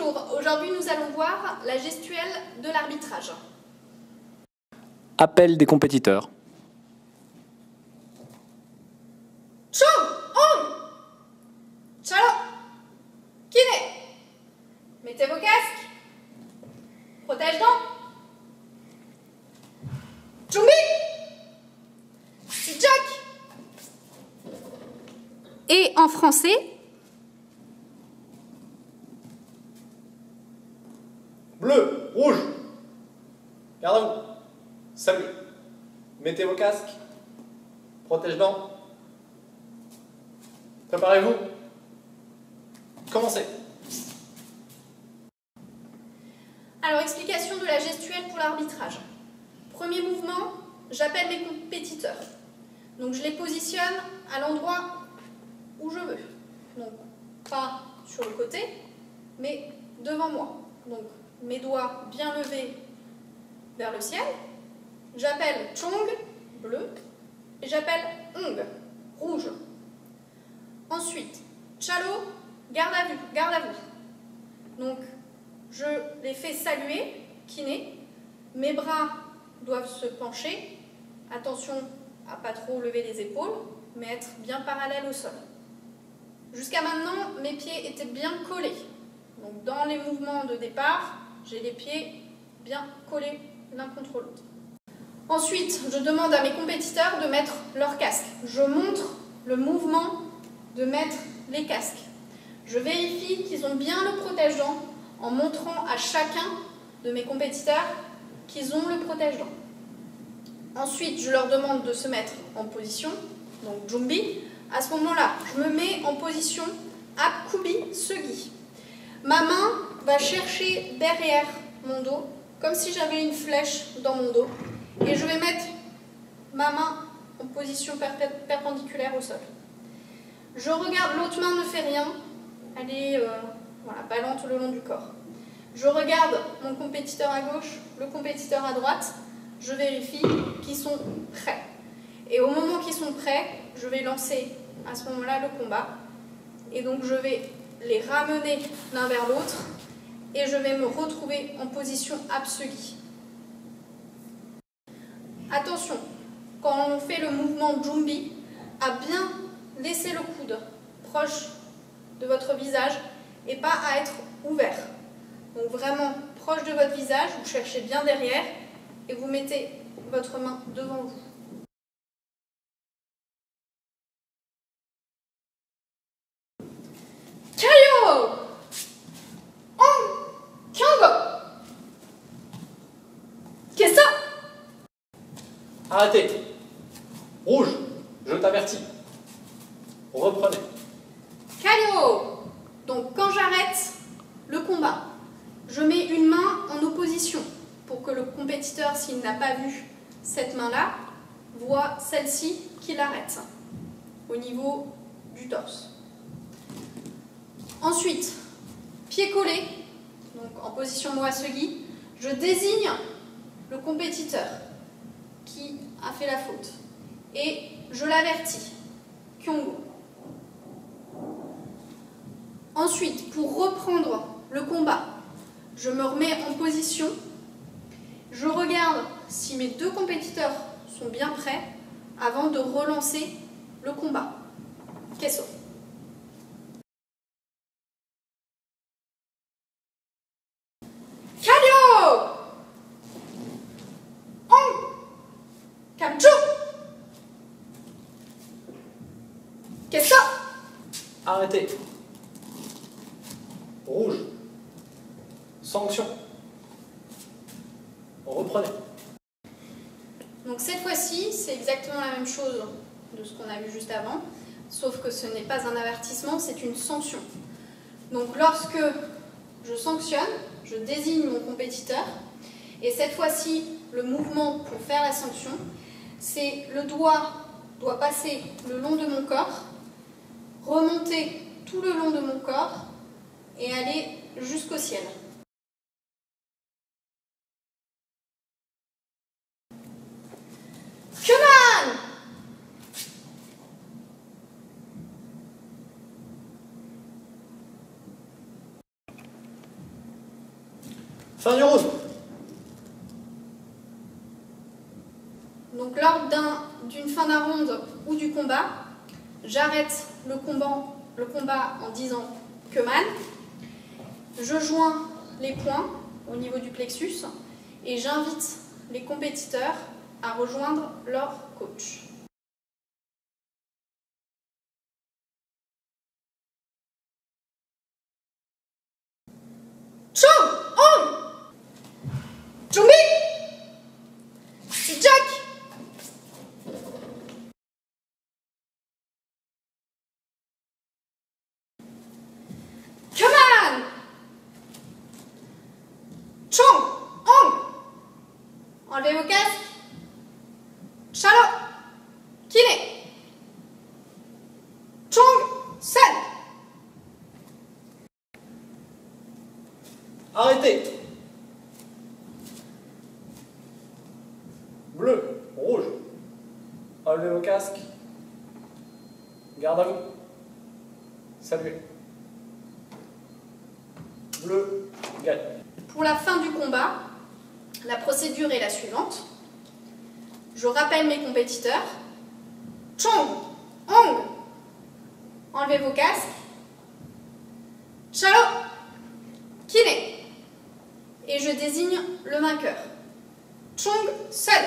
Bonjour, aujourd'hui nous allons voir la gestuelle de l'arbitrage. Appel des compétiteurs. Chong, Ong, Chalo, Kiné. Mettez vos casques. Protège-dents. Chumbi. Jack. Et en français, Bleu, rouge. Garde à vous. Salut. Mettez vos casques. Protège-dents. Préparez-vous. Commencez. alors explication de la gestuelle pour l'arbitrage. Premier mouvement, j'appelle mes compétiteurs. Donc je les positionne à l'endroit où je veux. Donc pas sur le côté, mais devant moi. Donc mes doigts bien levés vers le ciel. J'appelle Chong, bleu, et j'appelle Ong, rouge. Ensuite, Chalo, garde à vous. Donc je les fais saluer, Kiné. Mes bras doivent se pencher. Attention à pas trop lever les épaules, mais être bien parallèle au sol. Jusqu'à maintenant, mes pieds étaient bien collés. Donc dans les mouvements de départ, j'ai les pieds bien collés l'un contre l'autre. Ensuite, je demande à mes compétiteurs de mettre leur casque. Je montre le mouvement de mettre les casques. Je vérifie qu'ils ont bien le protège-dents en montrant à chacun de mes compétiteurs qu'ils ont le protège-dents. Ensuite, je leur demande de se mettre en position, donc Jumbi. À ce moment-là, je me mets en position Apkubi Segi. Ma main va chercher derrière mon dos, comme si j'avais une flèche dans mon dos. Et je vais mettre ma main en position perpendiculaire au sol. Je regarde, l'autre main ne fait rien, elle est ballante le long du corps. Je regarde mon compétiteur à gauche, le compétiteur à droite, je vérifie qu'ils sont prêts. Et au moment qu'ils sont prêts, je vais lancer à ce moment-là le combat. Et donc je vais les ramener l'un vers l'autre et je vais me retrouver en position Apsegi. Attention, quand on fait le mouvement Jumbi, à bien laisser le coude proche de votre visage et pas à être ouvert. Donc vraiment proche de votre visage, vous cherchez bien derrière et vous mettez votre main devant vous. Kayo! On! Kyango! Qu'est-ce que ça? Arrêtez. Rouge, je t'avertis. Reprenez. Kayo! Donc quand j'arrête le combat, je mets une main en opposition pour que le compétiteur, s'il n'a pas vu cette main-là, voit celle-ci qui l'arrête au niveau du torse. Ensuite, pied collé, donc en position Moasegi, je désigne le compétiteur qui a fait la faute et je l'avertis, Kyongo. Ensuite, pour reprendre le combat, je me remets en position, je regarde si mes deux compétiteurs sont bien prêts avant de relancer le combat. Kesso. Kalyo! On! Kamcho! Qu'est-ce que ça? Arrêtez. Rouge. Sanction. Reprenez. Donc cette fois-ci, c'est exactement la même chose de ce qu'on a vu juste avant, sauf que ce n'est pas un avertissement, c'est une sanction. Donc lorsque je sanctionne, je désigne mon compétiteur, et cette fois-ci, le mouvement pour faire la sanction, c'est le doigt doit passer le long de mon corps, remonter tout le long de mon corps et aller jusqu'au ciel. Kyoman! Fin du round. Donc lors d'une fin d'un round ou du combat, j'arrête le combat en disant que man. Je joins les poings au niveau du plexus et j'invite les compétiteurs à rejoindre leur coach. Chong! On! Chombi! C'est Jack! Come on! Chong! On! Enlevez vos casques. Shallow! Kiné! Chong! Sen! Arrêtez. Bleu, rouge. Enlevez vos casques. Garde à vous. Saluez. Bleu, gagne. Pour la fin du combat, la procédure est la suivante. Je rappelle mes compétiteurs. Chong, Hong, enlevez vos casques. Shallow, Kiné. Et je désigne le vainqueur. Chong Sen.